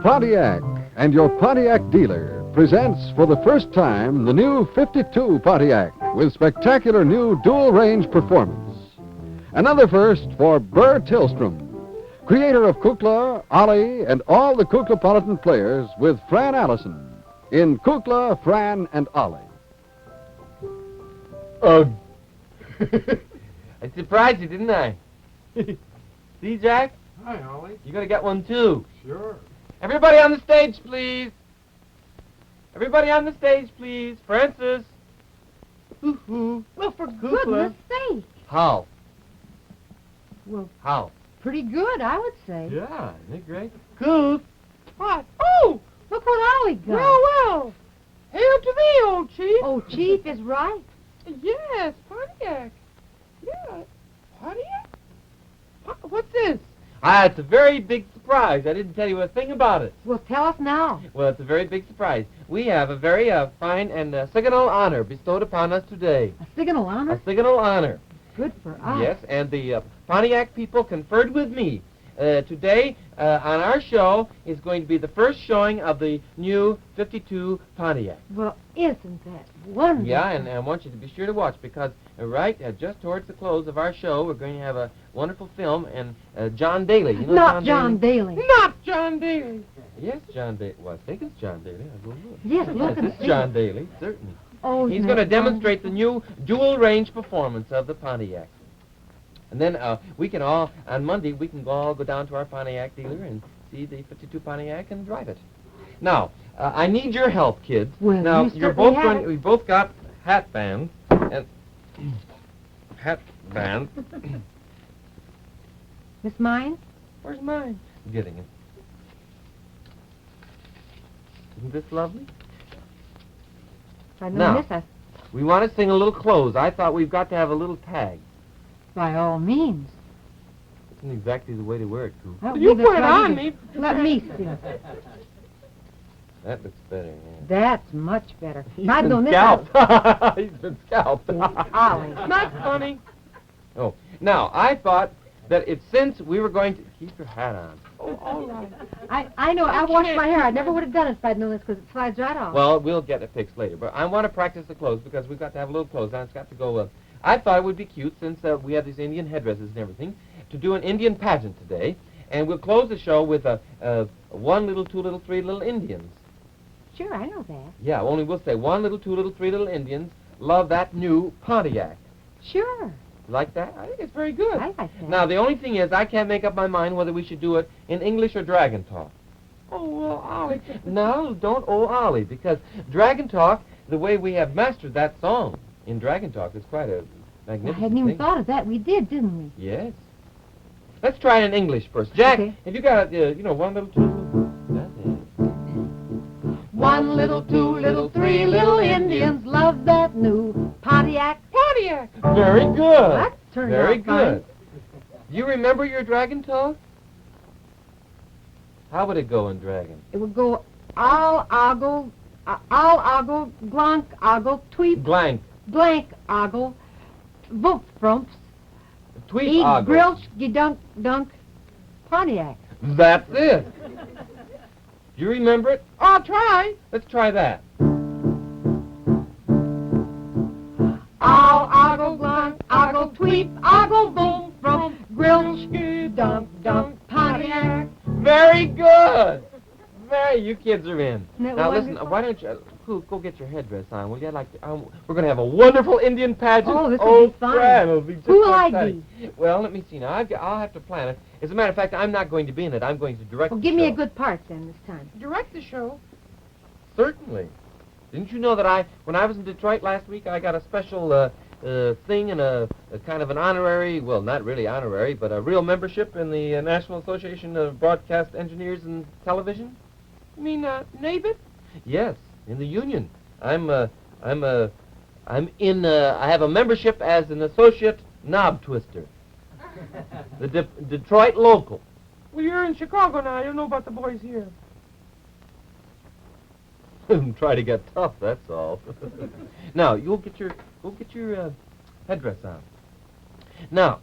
Pontiac and your Pontiac dealer presents for the first time the new 52 Pontiac with spectacular new dual-range performance. Another first for Burr Tillstrom, creator of Kukla, Ollie, and all the Kuklapolitan players with Fran Allison in Kukla, Fran and Ollie. I surprised you, didn't I? See, Jack? Hi, Ollie. You're going to get one, too. Sure. Everybody on the stage, please. Everybody on the stage, please. Francis. Hoo-hoo. Well, for goodness sake. How? Well, How? pretty good, I would say. Yeah, isn't it great? Cool. What? Oh, look what Ollie got. Well, hail to thee, old chief. Oh, Chief is right. Yes, Pontiac. Yeah, Pontiac? What's this? It's a very big surprise. I didn't tell you a thing about it. Well, tell us now. Well, it's a very big surprise. We have a very fine and signal honor bestowed upon us today. A signal honor? A signal honor. Good for us. Yes, and the Pontiac people conferred with me. Today, on our show, is going to be the first showing of the new 52 Pontiac. Well, isn't that wonderful? Yeah, and I want you to be sure to watch because just towards the close of our show, we're going to have a wonderful film, and John Daly. You know Not John Daly. Not John Daly. Yes, John Daly. Well, I think it's John Daly. I'll go look. Yes, look and It's see. John Daly, certainly. Oh, He's isn't going to that demonstrate the new dual-range performance of the Pontiac. And then we can all, on Monday, we can all go down to our Pontiac dealer and see the 52 Pontiac and drive it. Now, I need your help, kids. Well, now, you certainly have it. we both got hat bands and hat bands. Miss Mine? Where's mine? Getting it. Isn't this lovely? I Now. know miss us. We want to sing a little close. I thought we've got to have a little tag. By all means. Isn't exactly the way to wear it, Coop. Well, You leave put it right on here. me. Let me see. That looks better, yeah. That's much better. He's I been don't miss scalped. He's been scalped. Ollie. Not funny. Oh, now, I thought that since we were going to... Keep your hat on. Oh, all right. I know. I washed my hair. I never would have done it if I'd known this because it slides right off. Well, we'll get it fixed later. But I want to practice the clothes because we've got to have a little clothes. Now, it's got to go... I thought it would be cute, since we have these Indian headdresses and everything, to do an Indian pageant today. And we'll close the show with one little, two little, three little Indians. Sure, I know that. Yeah, only we'll say one little, two little, three little Indians love that new Pontiac. Sure. Like that? I think it's very good. I like that. Now, the only thing is, I can't make up my mind whether we should do it in English or Dragon Talk. Oh, well, Ollie. No, don't Ollie, because Dragon Talk, the way we have mastered that song in Dragon Talk, is quite a I magnificent hadn't even thing. thought of that. We did, didn't we? Yes. Let's try it in English first. Jack, Okay. if you got, one little, two little... That's it. One little, two little, three little Indians love that new Pontiac. Pontiac. Very good. That turned Very out fine. good. You remember your Dragon Talk? How would it go in Dragon? It would go all ogle, glunk, ogle, tweep, Blank. blank, ogle, voop, frumps, Tweet eat, ogle. grilch, dunk, dunk, Pontiac. That's it. Do you remember it? I'll try. Let's try that. All ogle, glunk, ogle, tweep, ogle, boom, frump, grilch, dunk, dunk, Pontiac. Very good. You kids are in. Isn't that Now listen, wonderful? why don't you go get your headdress on? Will you? We're going to have a wonderful Indian pageant. Oh, this will be fine. Fran, it'll be just Who will I exciting. Well, let me see now. I'll have to plan it. As a matter of fact, I'm not going to be in it. I'm going to direct. Well, the give me a show. good part then this time. Direct the show. Certainly. Didn't you know that when I was in Detroit last week, I got a special thing and a kind of an honorary, well, not really honorary, but a real membership in the National Association of Broadcast Engineers and Television? You mean, NABIT? Yes, in the union. I have a membership as an associate knob twister. The Detroit local. Well, you're in Chicago now. You don't know about the boys here. Try to get tough, that's all. Now, go get your headdress on. Now,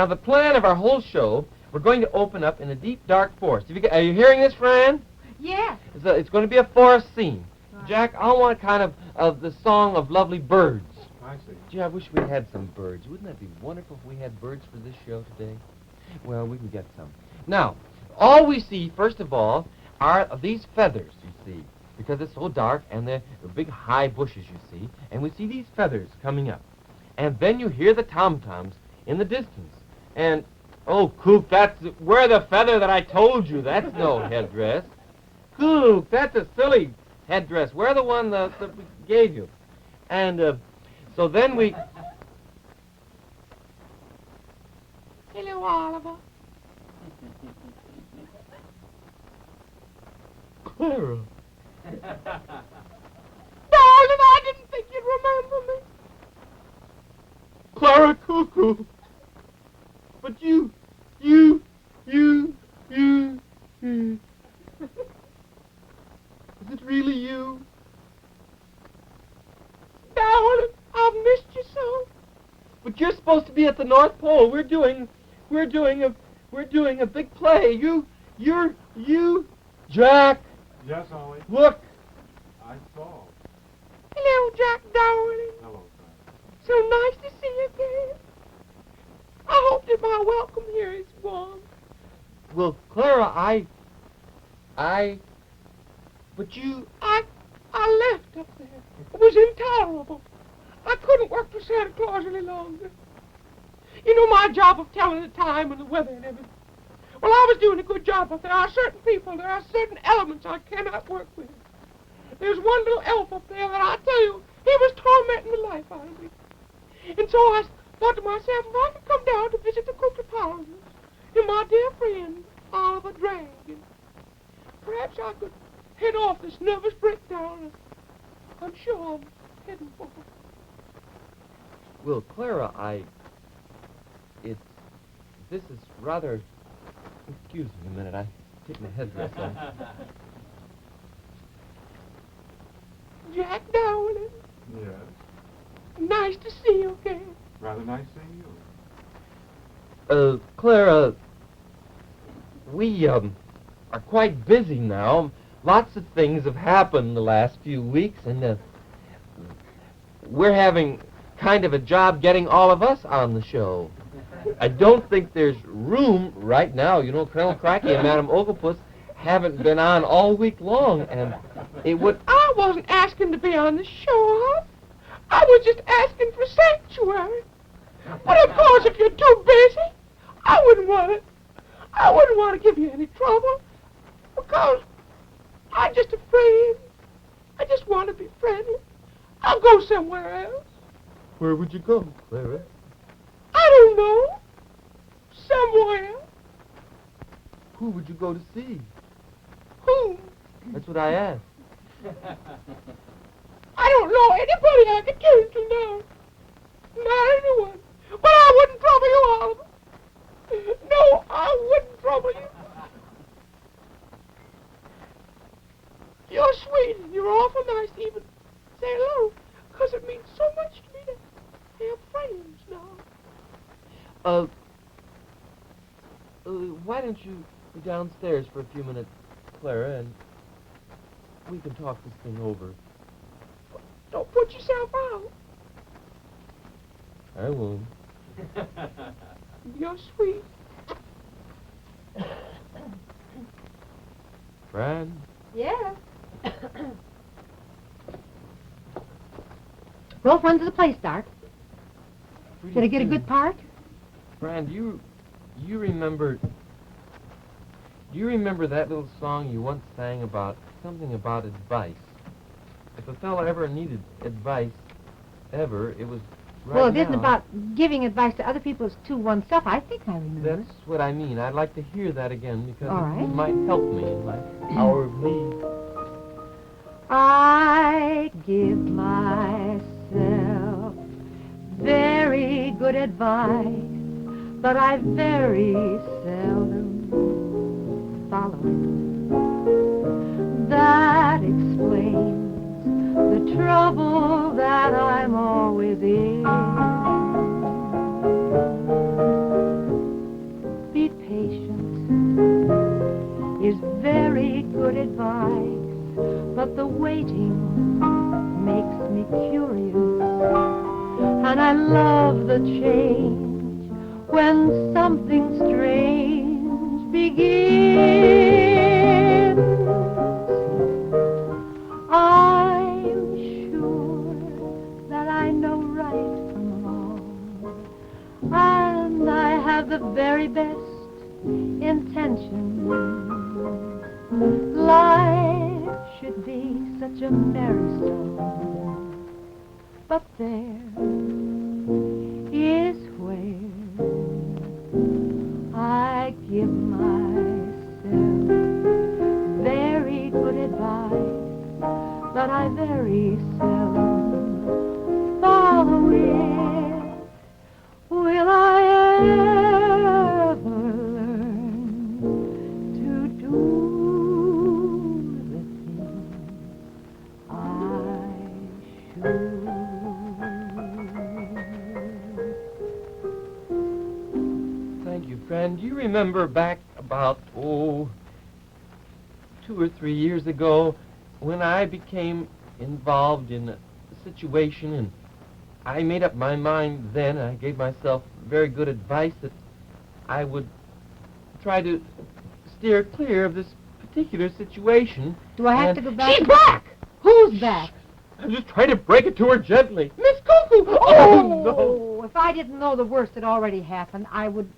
the plan of our whole show we're going to open up in a deep, dark forest. Are you hearing this, Fran? Yes. It's going to be a forest scene. Right. Jack, I want kind of the song of lovely birds. I see. Gee, I wish we had some birds. Wouldn't that be wonderful if we had birds for this show today? Well, we can get some. Now, all we see, first of all, are these feathers, you see, because it's so dark, and they're big high bushes, you see, and we see these feathers coming up. And then you hear the tom-toms in the distance. And, oh, Kook, wear the feather that I told you. That's no headdress. Kook, that's a silly headdress. Wear the one that we gave you. And so then we... Hello, Oliver. Clara. Darling, I didn't think you'd remember me. Clara Cuckoo. But you. Is it really you? Darling, I've missed you so. But you're supposed to be at the North Pole. We're doing a big play. You, Jack. Yes, Ollie. Look. I saw. Hello, Jack, darling. Hello, Fran. So nice to see you again. I hope that my welcome here is warm. Well, Clara, but you. I left up there. It was intolerable. I couldn't work for Santa Claus any longer. You know my job of telling the time and the weather and everything. Well, I was doing a good job, but there are certain people, there are certain elements I cannot work with. There's one little elf up there that I tell you, he was tormenting the life out of me. And so I thought to myself, if I could come down to visit the Kukla and my dear friend, Oliver Dragon, perhaps I could head off this nervous breakdown I'm sure I'm heading for. Well, Clara, this is rather. Excuse me a minute. I take my headdress off. Jack, darling, Yes. nice to see you again. Rather nice seeing you. Clara, we are quite busy now. Lots of things have happened the last few weeks, and we're having kind of a job getting all of us on the show. I don't think there's room right now. You know, Colonel Cracky and Madam Oglepus haven't been on all week long, and it would... I wasn't asking to be on the show. I was just asking for sanctuary. But of course, if you're too busy, I wouldn't want to give you any trouble, because I'm just a friend. I just want to be friendly. I'll go somewhere else. Where would you go, Clara? I don't know. Somewhere. Who would you go to see? Who? That's what I asked. I don't know anybody I could turn to now. Not anyone. But I wouldn't trouble you, Oliver. No, I wouldn't trouble you. You're sweet and you're awful nice to even say hello, because it means so much to me to have friends now. Why don't you go downstairs for a few minutes, Clara, and we can talk this thing over. Don't put yourself out. I won't. You're sweet. Fran? Yeah. Well, when does the play start? Did I get a good part? Fran, do you remember... Do you remember that little song you once sang about something about advice? If a fellow ever needed advice, ever, it was right Well, it isn't now. about giving advice to other people, it's to oneself. I think I remember. That's what I mean. I'd like to hear that again because All it right. might help me in my hour of need. I give myself very good advice, but I very seldom follow it. That explains the trouble that I'm always in. Be patient. the waiting makes me curious, and I love the change when something strange begins. I'm sure that I know right from wrong, and I have the very best intentions. Life should be such a merry song, but there is where I give myself very good advice, but I very seldom follow it. Will I ever learn to do the things I should? Thank you, Fran. Do you remember back about, 2 or 3 years ago when I became involved in a situation and I made up my mind then, I gave myself very good advice that I would try to steer clear of this particular situation. Do I have And to go back? She's back! Who's back? I'm just trying to break it to her gently. Miss Kukla! Oh, no. If I didn't know the worst had already happened, I would...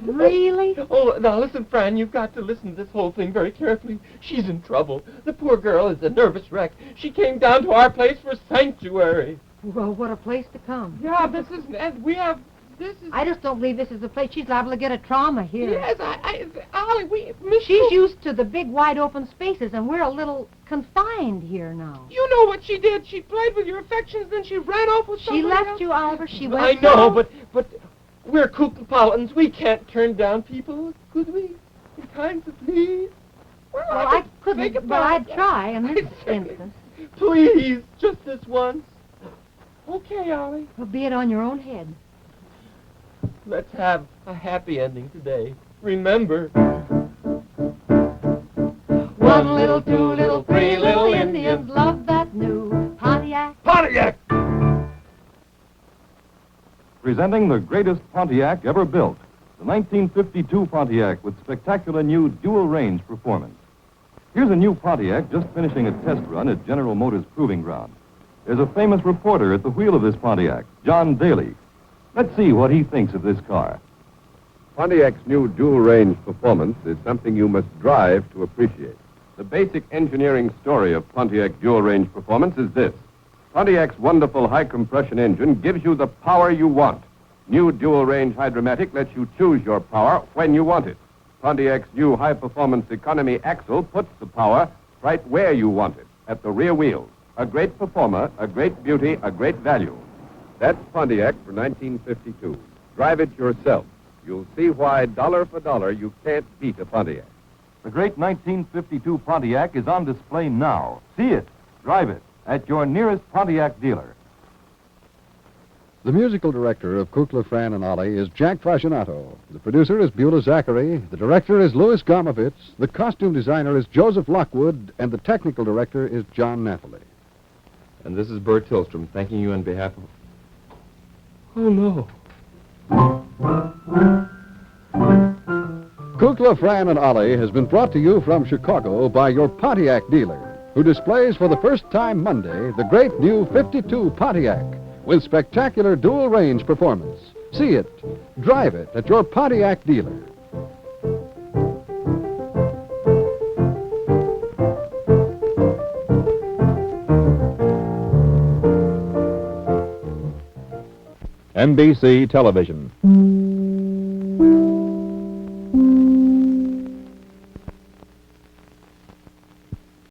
Really? Oh, now listen, Fran, you've got to listen to this whole thing very carefully. She's in trouble. The poor girl is a nervous wreck. She came down to our place for sanctuary. Well, what a place to come. Yeah, this is... I just don't believe this is the place. She's liable to get a trauma here. Yes, Ollie, Miss She's Kukla, used to the big, wide open spaces, and we're a little confined here now. you know what she did. She played with your affections, then she ran off with She somebody left else. you, Oliver. She went I know, south. but we're Kuklapolitans. We can't turn down people, could we? In times of need. Well, Well, I think couldn't, but about I'd that. try in this I'd say- instance. Please, just this once. Okay, Ollie. Well, be it on your own head. Let's have a happy ending today. Remember. One little, two little, three little Indians love that new Pontiac. Pontiac! Presenting the greatest Pontiac ever built, the 1952 Pontiac with spectacular new dual-range performance. Here's a new Pontiac just finishing a test run at General Motors Proving Ground. There's a famous reporter at the wheel of this Pontiac, John Daly. Let's see what he thinks of this car. Pontiac's new dual-range performance is something you must drive to appreciate. The basic engineering story of Pontiac dual-range performance is this. Pontiac's wonderful high-compression engine gives you the power you want. New dual-range Hydromatic lets you choose your power when you want it. Pontiac's new high-performance economy axle puts the power right where you want it, at the rear wheels. A great performer, a great beauty, a great value. That's Pontiac for 1952. Drive it yourself. You'll see why, dollar for dollar, you can't beat a Pontiac. The great 1952 Pontiac is on display now. See it, drive it, at your nearest Pontiac dealer. The musical director of Kukla, Fran and Ollie is Jack Fascinato. The producer is Beulah Zachary. The director is Louis Gomovitz. The costume designer is Joseph Lockwood. And the technical director is John Nathalie. And this is Bert Tillstrom, thanking you on behalf of... Oh, no. Kukla, Fran and Ollie has been brought to you from Chicago by your Pontiac dealer, who displays for the first time Monday the great new 52 Pontiac with spectacular dual-range performance. See it, drive it at your Pontiac dealer. NBC Television.